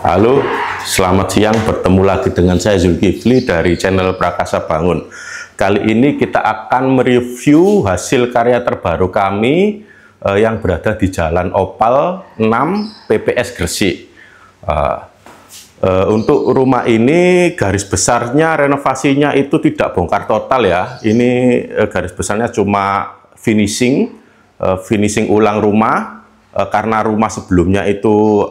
Halo, selamat siang. Bertemu lagi dengan saya Zulkifli dari channel Prakasa Bangun. Kali ini kita akan mereview hasil karya terbaru kami yang berada di Jalan Opal 6 PPS Gresik. Untuk rumah ini garis besarnya renovasinya itu tidak bongkar total ya. Ini garis besarnya cuma finishing ulang rumah karena rumah sebelumnya itu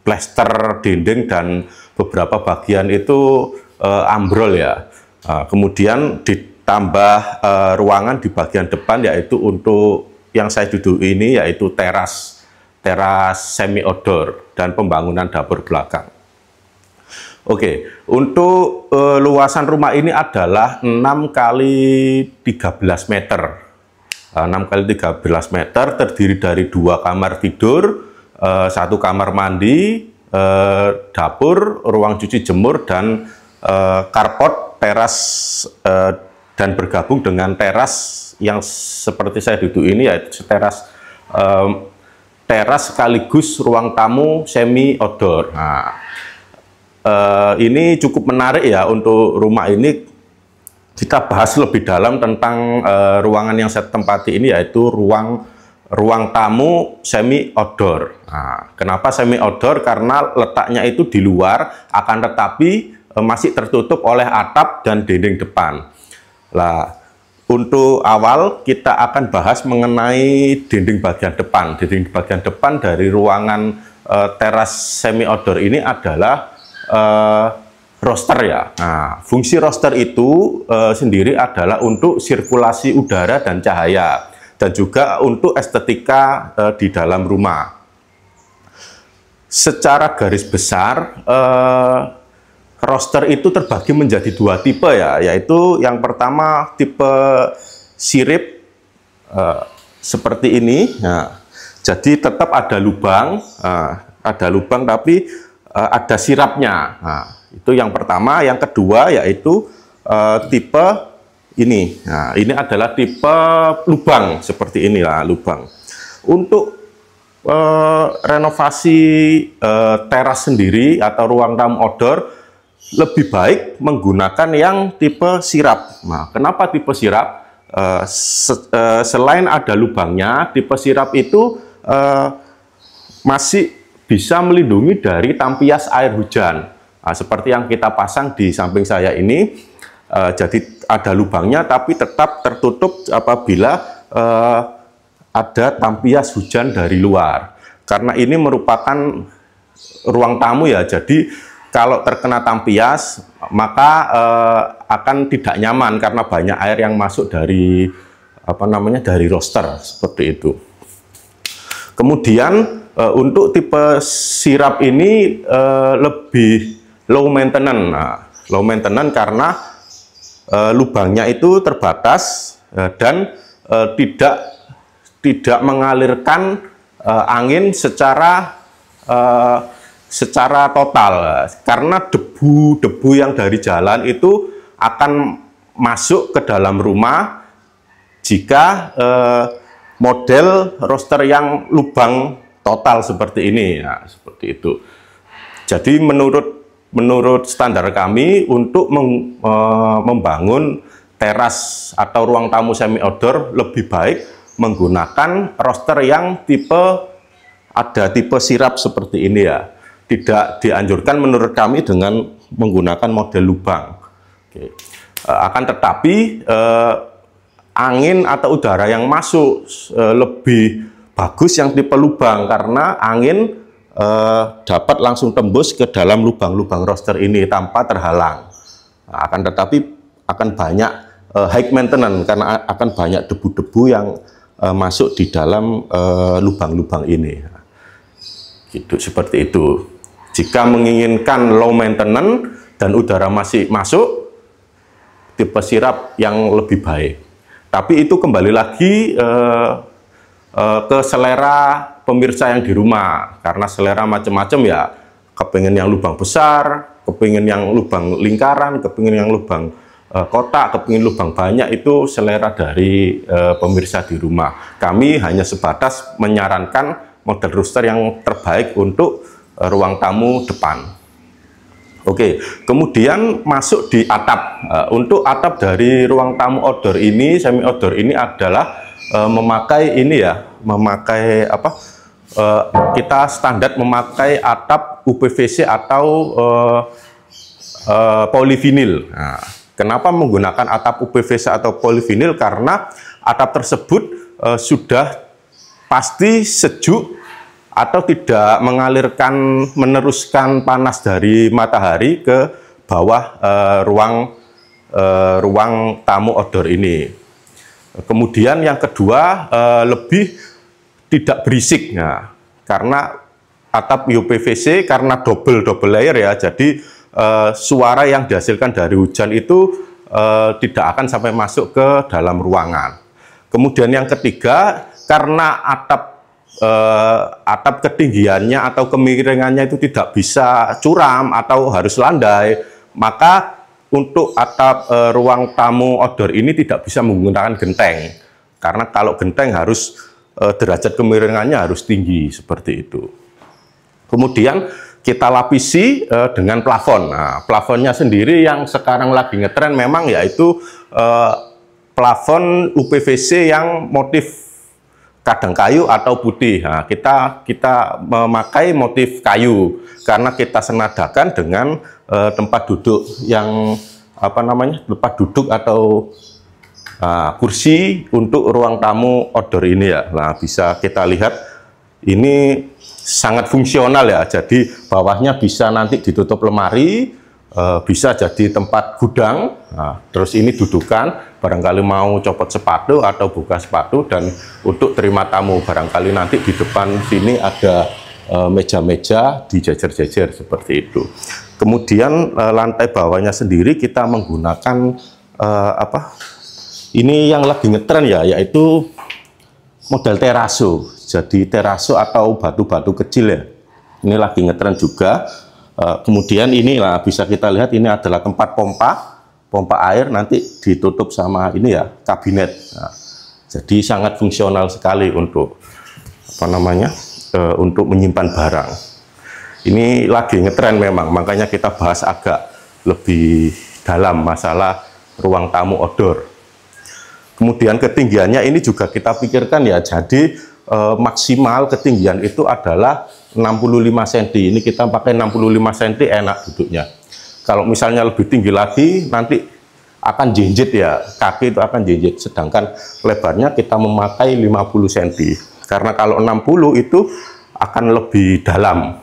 plester dinding dan beberapa bagian itu ambrol ya. Kemudian ditambah ruangan di bagian depan, yaitu untuk yang saya duduk ini yaitu teras semi outdoor dan pembangunan dapur belakang. Oke, untuk luasan rumah ini adalah 6 kali 13 meter. 6 kali 13 meter terdiri dari 2 kamar tidur, 1 kamar mandi, dapur, ruang cuci jemur, dan carport, teras, dan bergabung dengan teras yang seperti saya duduk ini, yaitu teras sekaligus ruang tamu semi outdoor. Nah, ini cukup menarik ya. Untuk rumah ini kita bahas lebih dalam tentang ruangan yang saya tempati ini, yaitu ruang tamu semi outdoor. Nah, kenapa semi outdoor? Karena letaknya itu di luar, akan tetapi masih tertutup oleh atap dan dinding depan. Lah, untuk awal kita akan bahas mengenai dinding bagian depan. Dinding bagian depan dari ruangan teras semi outdoor ini adalah roster ya. Nah, fungsi roster itu sendiri adalah untuk sirkulasi udara dan cahaya, dan juga untuk estetika di dalam rumah. Secara garis besar, roster itu terbagi menjadi 2 tipe ya, yaitu yang pertama tipe sirip seperti ini. Nah, jadi tetap ada lubang, tapi ada sirapnya. Nah, itu yang pertama. Yang kedua yaitu tipe ini. Nah, ini adalah tipe lubang seperti inilah, lubang. Untuk renovasi teras sendiri atau ruang tamu outdoor, lebih baik menggunakan yang tipe sirap. Nah, kenapa tipe sirap? Selain ada lubangnya, tipe sirap itu masih bisa melindungi dari tampias air hujan. Nah, seperti yang kita pasang di samping saya ini. Jadi ada lubangnya tapi tetap tertutup apabila ada tampias hujan dari luar. Karena ini merupakan ruang tamu ya, jadi kalau terkena tampias maka akan tidak nyaman karena banyak air yang masuk dari dari roster seperti itu. Kemudian untuk tipe sirap ini lebih low maintenance. Nah, low maintenance karena lubangnya itu terbatas dan tidak mengalirkan angin secara total, karena debu yang dari jalan itu akan masuk ke dalam rumah jika model roster yang lubang total seperti ini ya, seperti itu. Jadi menurut standar kami untuk membangun teras atau ruang tamu semi outdoor, lebih baik menggunakan roster yang ada tipe sirap seperti ini ya. Tidak dianjurkan menurut kami dengan menggunakan model lubang. Oke. Akan tetapi angin atau udara yang masuk lebih bagus yang tipe lubang, karena angin dapat langsung tembus ke dalam lubang-lubang roster ini tanpa terhalang. Nah, akan tetapi akan banyak high maintenance karena akan banyak debu-debu yang masuk di dalam lubang-lubang ini. Gitu, seperti itu. Jika menginginkan low maintenance dan udara masih masuk, tipe sirap yang lebih baik. Tapi itu kembali lagi ke selera pemirsa yang di rumah, karena selera macam-macam ya. Kepingin yang lubang besar, kepingin yang lubang lingkaran, kepingin yang lubang kotak, kepingin lubang banyak, itu selera dari pemirsa di rumah. Kami hanya sebatas menyarankan model rooster yang terbaik untuk ruang tamu depan. Oke, kemudian masuk di atap. Untuk atap dari ruang tamu outdoor ini, semi outdoor ini adalah memakai ini ya, memakai apa? Kita standar memakai atap UPVC atau polivinil. Nah, kenapa menggunakan atap UPVC atau polivinil? Karena atap tersebut sudah pasti sejuk atau tidak meneruskan panas dari matahari ke bawah ruang tamu outdoor ini. Kemudian yang kedua, lebih tidak berisik. Nah, karena atap UPVC karena double layer ya, jadi suara yang dihasilkan dari hujan itu tidak akan sampai masuk ke dalam ruangan. Kemudian yang ketiga, karena atap ketinggiannya atau kemiringannya itu tidak bisa curam atau harus landai, maka untuk atap ruang tamu outdoor ini tidak bisa menggunakan genteng, karena kalau genteng harus derajat kemiringannya harus tinggi seperti itu. Kemudian kita lapisi dengan plafon. Nah, plafonnya sendiri yang sekarang lagi ngetren memang yaitu plafon UPVC yang motif kadang kayu atau putih. Nah, kita memakai motif kayu karena kita senadakan dengan tempat duduk yang apa namanya, tempat duduk atau kursi untuk ruang tamu outdoor ini ya. Nah, bisa kita lihat ini sangat fungsional ya. Jadi bawahnya bisa nanti ditutup lemari, bisa jadi tempat gudang. Nah, terus ini dudukan, barangkali mau copot sepatu atau buka sepatu, dan untuk terima tamu barangkali nanti di depan sini ada meja-meja dijejer-jejer seperti itu. Kemudian lantai bawahnya sendiri kita menggunakan ini yang lagi ngetren ya, yaitu model teraso. Jadi teraso atau batu-batu kecil ya, ini lagi ngetren juga. Kemudian ini lah bisa kita lihat, ini adalah tempat pompa air, nanti ditutup sama ini ya, kabinet. Nah, jadi sangat fungsional sekali untuk apa namanya, untuk menyimpan barang. Ini lagi ngetren memang, makanya kita bahas agak lebih dalam masalah ruang tamu outdoor. Kemudian ketinggiannya ini juga kita pikirkan ya, jadi maksimal ketinggian itu adalah 65 cm. Ini kita pakai 65 cm, enak duduknya. Kalau misalnya lebih tinggi lagi nanti akan jinjit ya, kaki itu akan jinjit. Sedangkan lebarnya kita memakai 50 cm. Karena kalau 60 itu akan lebih dalam,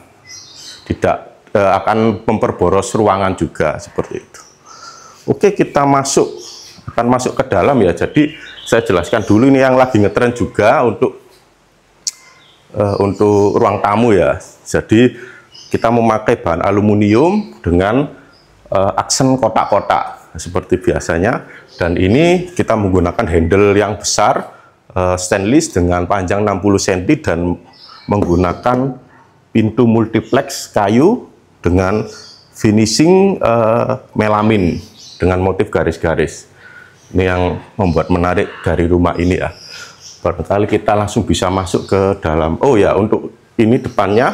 tidak akan memperboros ruangan juga seperti itu. Oke, kita akan masuk ke dalam ya. Jadi saya jelaskan dulu ini yang lagi ngetren juga untuk ruang tamu ya. Jadi kita memakai bahan aluminium dengan aksen kotak-kotak seperti biasanya, dan ini kita menggunakan handle yang besar stainless dengan panjang 60 cm dan menggunakan pintu multiplex kayu dengan finishing melamin dengan motif garis-garis. Ini yang membuat menarik dari rumah ini ya. Barangkali kita langsung bisa masuk ke dalam. Oh ya, untuk ini depannya,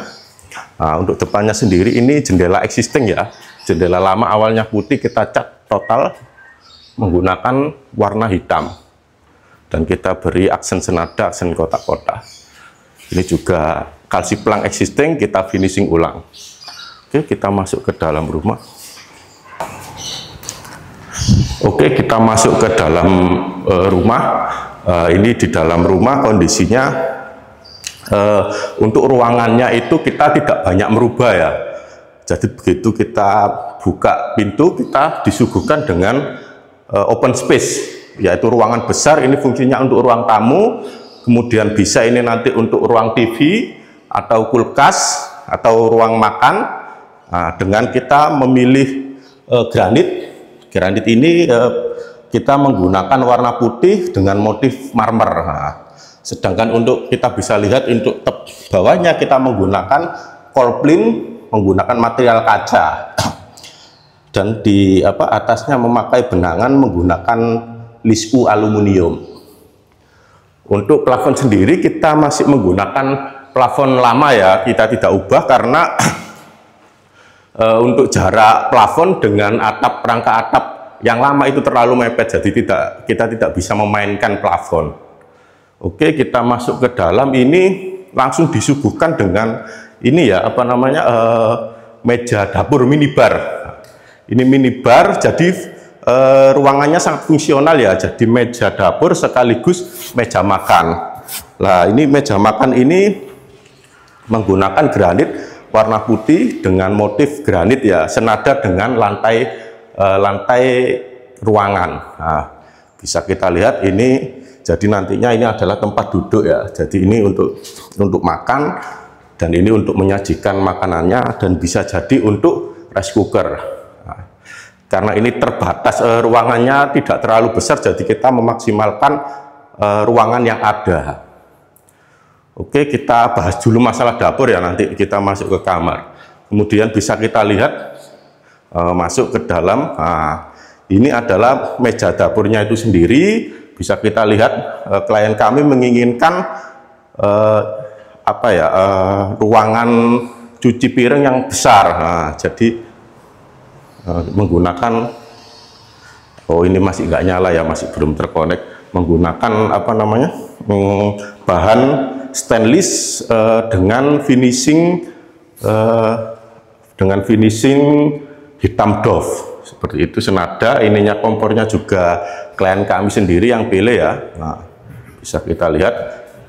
untuk depannya sendiri ini jendela existing ya. Jendela lama awalnya putih, kita cat total menggunakan warna hitam. Dan kita beri aksen senada, aksen kotak-kotak. Ini juga kalsiplang existing, kita finishing ulang. Oke, kita masuk ke dalam rumah. Oke, kita masuk ke dalam rumah. Ini di dalam rumah kondisinya untuk ruangannya itu kita tidak banyak merubah ya. Jadi begitu kita buka pintu, kita disuguhkan dengan open space, yaitu ruangan besar. Ini fungsinya untuk ruang tamu, kemudian bisa ini nanti untuk ruang TV atau kulkas atau ruang makan. Nah, dengan kita memilih granit ini kita menggunakan warna putih dengan motif marmer. Nah, sedangkan untuk kita bisa lihat untuk bawahnya kita menggunakan kolplin, menggunakan material kaca. dan di atasnya memakai benangan menggunakan lisku aluminium. Untuk plafon sendiri kita masih menggunakan plafon lama ya, kita tidak ubah karena untuk jarak plafon dengan atap, rangka atap yang lama itu terlalu mepet, jadi kita tidak bisa memainkan plafon. Oke, kita masuk ke dalam, ini langsung disuguhkan dengan ini ya, meja dapur minibar. Ini minibar, jadi ruangannya sangat fungsional ya, jadi meja dapur sekaligus meja makan. Nah, ini meja makan ini menggunakan granit warna putih dengan motif granit ya, senada dengan lantai ruangan. Nah, bisa kita lihat ini, jadi nantinya ini adalah tempat duduk ya, jadi ini untuk makan, dan ini untuk menyajikan makanannya, dan bisa jadi untuk rice cooker. Karena ini terbatas ruangannya tidak terlalu besar, jadi kita memaksimalkan ruangan yang ada. Oke, kita bahas dulu masalah dapur ya, nanti kita masuk ke kamar. Kemudian bisa kita lihat masuk ke dalam. Nah, ini adalah meja dapurnya itu sendiri. Bisa kita lihat klien kami menginginkan ruangan cuci piring yang besar. Nah, jadi menggunakan, ini masih nggak nyala ya, masih belum terkonek, menggunakan bahan stainless dengan finishing hitam doff seperti itu, senada ininya kompornya juga klien kami sendiri yang pilih ya. Nah, bisa kita lihat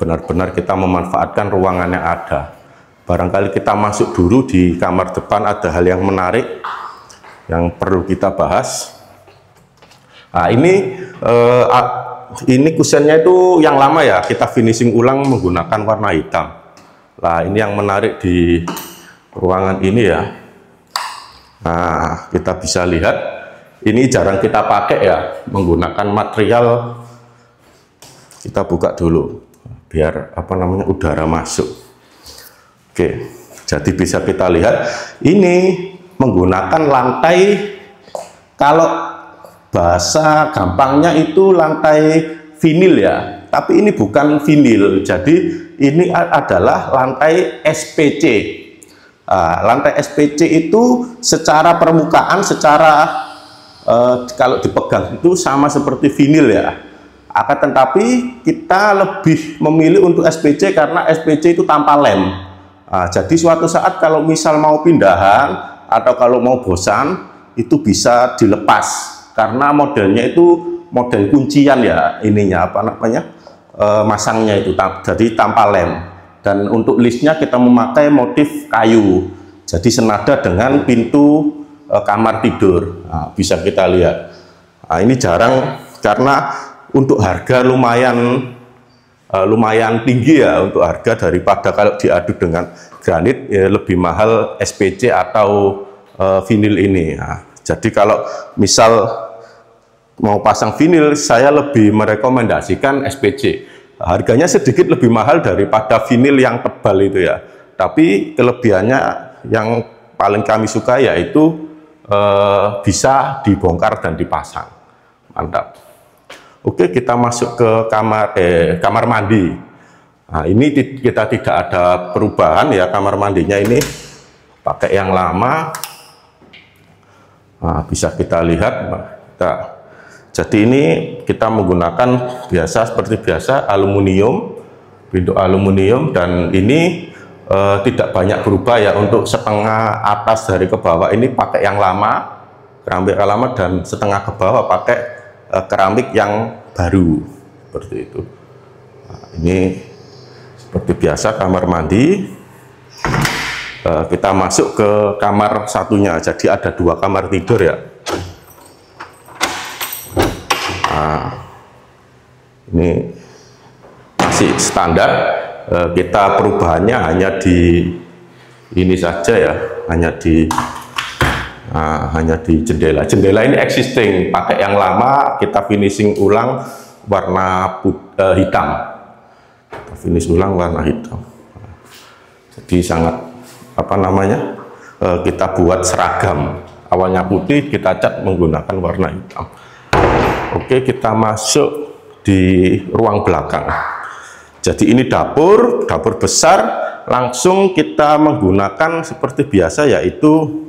benar-benar kita memanfaatkan ruangan yang ada. Barangkali kita masuk dulu di kamar depan, ada hal yang menarik yang perlu kita bahas. Nah, ini kusennya itu yang lama ya, kita finishing ulang menggunakan warna hitam. Nah, ini yang menarik di ruangan ini ya. Nah, kita bisa lihat ini jarang kita pakai ya, menggunakan material, kita buka dulu biar udara masuk. Oke, jadi bisa kita lihat ini menggunakan lantai, kalau bahasa gampangnya itu lantai vinil ya, tapi ini bukan vinil, jadi ini adalah lantai SPC. Lantai SPC itu secara permukaan, kalau dipegang itu sama seperti vinil ya, akan tetapi kita lebih memilih untuk SPC karena SPC itu tanpa lem. Jadi suatu saat kalau misal mau pindahan atau kalau mau bosan, itu bisa dilepas karena modelnya itu model kuncian ya, ininya masangnya itu jadi tanpa lem. Dan untuk listnya kita memakai motif kayu, jadi senada dengan pintu kamar tidur. Nah, bisa kita lihat. Nah, ini jarang karena untuk harga lumayan tinggi ya, untuk harga daripada kalau diadu dengan granit ya, lebih mahal SPC atau vinil ini. Nah, jadi kalau misal mau pasang vinil, saya lebih merekomendasikan SPC. Harganya sedikit lebih mahal daripada vinil yang tebal itu ya, tapi kelebihannya yang paling kami suka yaitu bisa dibongkar dan dipasang. Mantap. Oke, kita masuk ke kamar mandi. Nah, ini kita tidak ada perubahan ya, kamar mandinya ini pakai yang lama. Nah, bisa kita lihat. Jadi ini kita menggunakan seperti biasa aluminium, pintu aluminium, dan ini tidak banyak berubah ya. Untuk setengah atas dari ke bawah ini pakai yang lama, keramik yang lama, dan setengah ke bawah pakai keramik yang baru seperti itu. Nah, ini seperti biasa kamar mandi. Kita masuk ke kamar satunya, jadi ada 2 kamar tidur ya. Nah, ini masih standar, kita perubahannya hanya di ini saja ya, hanya di jendela. Jendela ini existing, pakai yang lama, kita finishing ulang warna hitam. Kita finish ulang warna hitam. Jadi sangat kita buat seragam. awalnya putih, kita cat menggunakan warna hitam. Oke, kita masuk di ruang belakang. Jadi ini dapur besar, langsung kita menggunakan seperti biasa, yaitu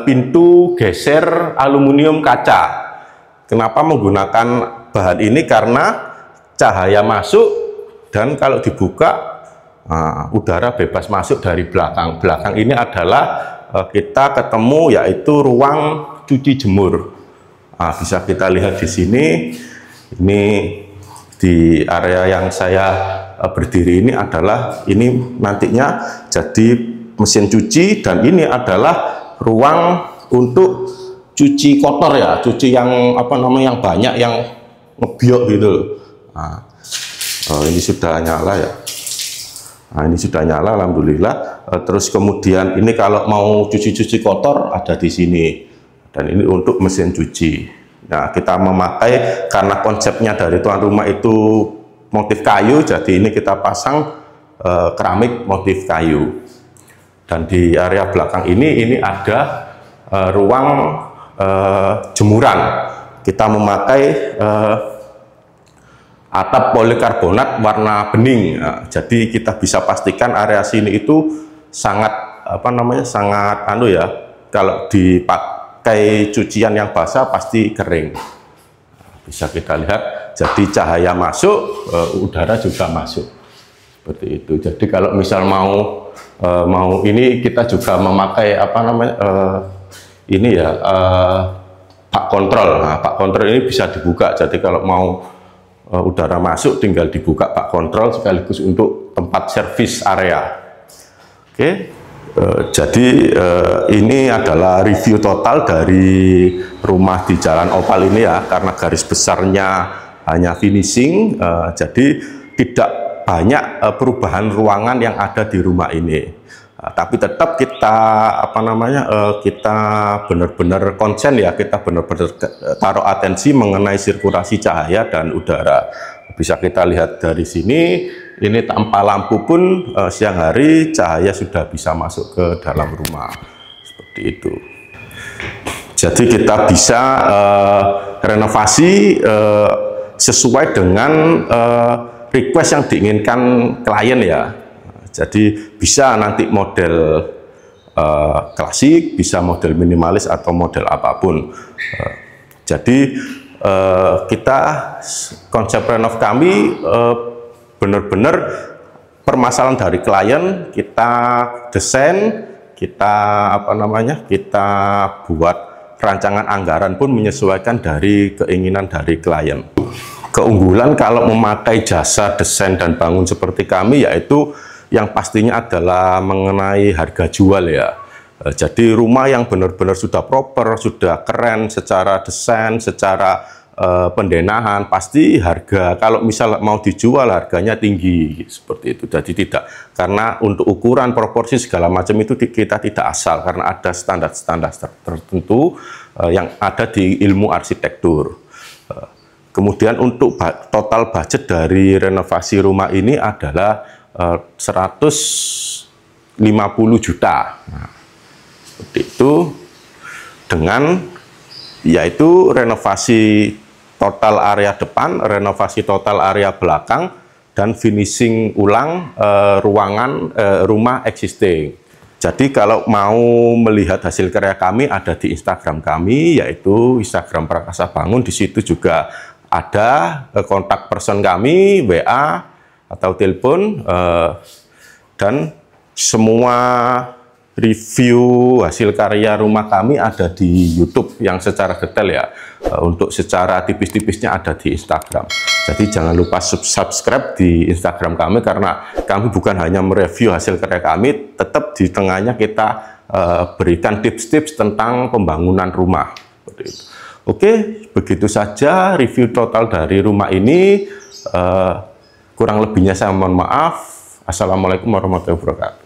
pintu geser aluminium kaca. Kenapa menggunakan bahan ini? Karena cahaya masuk dan kalau dibuka udara bebas masuk dari belakang. Belakang ini adalah kita ketemu yaitu ruang cuci jemur. Bisa kita lihat di sini. Ini di area yang saya berdiri ini adalah ini nantinya jadi mesin cuci, dan ini adalah ruang untuk cuci kotor ya, cuci yang yang banyak, yang ngebiok gitu. Ini sudah nyala ya. Ini sudah nyala, alhamdulillah. Terus kemudian ini kalau mau cuci-cuci kotor ada di sini, dan ini untuk mesin cuci. Nah, kita memakai karena konsepnya dari tuan rumah itu motif kayu, jadi ini kita pasang keramik motif kayu. Dan di area belakang ini ada ruang jemuran. Kita memakai atap polikarbonat warna bening. Jadi kita bisa pastikan area sini itu sangat sangat kalau dipakai cucian yang basah pasti kering. Bisa kita lihat, jadi cahaya masuk, udara juga masuk. Seperti itu. Jadi kalau misal mau ini, kita juga memakai pak kontrol. Nah, pak kontrol ini bisa dibuka. Jadi kalau mau udara masuk, tinggal dibuka pak kontrol, sekaligus untuk tempat servis area. Oke, jadi ini adalah review total dari rumah di Jalan Opal ini ya. Karena garis besarnya hanya finishing, jadi tidak banyak perubahan ruangan yang ada di rumah ini. Tapi tetap kita kita benar-benar konsen ya, kita benar-benar taruh atensi mengenai sirkulasi cahaya dan udara. Bisa kita lihat dari sini, ini tanpa lampu pun siang hari cahaya sudah bisa masuk ke dalam rumah, seperti itu. Jadi kita bisa renovasi sesuai dengan request yang diinginkan klien ya. Jadi bisa nanti model klasik, bisa model minimalis atau model apapun. Jadi kita konsep renov kami benar-benar permasalahan dari klien, kita desain, kita kita buat rancangan anggaran pun menyesuaikan dari keinginan dari klien. Keunggulan kalau memakai jasa desain dan bangun seperti kami yaitu yang pastinya adalah mengenai harga jual ya. Jadi rumah yang benar-benar sudah proper, sudah keren secara desain, secara pendenahan, pasti harga kalau misal mau dijual harganya tinggi seperti itu. Jadi tidak, karena untuk ukuran, proporsi segala macam itu kita tidak asal, karena ada standar-standar tertentu yang ada di ilmu arsitektur. Kemudian untuk total budget dari renovasi rumah ini adalah 150 juta. Nah, seperti itu, dengan yaitu renovasi total area depan, renovasi total area belakang, dan finishing ulang ruangan rumah existing. Jadi kalau mau melihat hasil karya kami ada di Instagram kami, yaitu Instagram Prakasa Bangun. Di situ juga ada kontak person kami, WA atau telepon, dan semua review hasil karya rumah kami ada di YouTube yang secara detail ya. Untuk secara tipis-tipisnya ada di Instagram. Jadi jangan lupa subscribe di Instagram kami, karena kami bukan hanya mereview hasil karya kami, tetap di tengahnya kita berikan tips-tips tentang pembangunan rumah. Oke, begitu saja review total dari rumah ini. Kurang lebihnya saya mohon maaf. Assalamualaikum warahmatullahi wabarakatuh.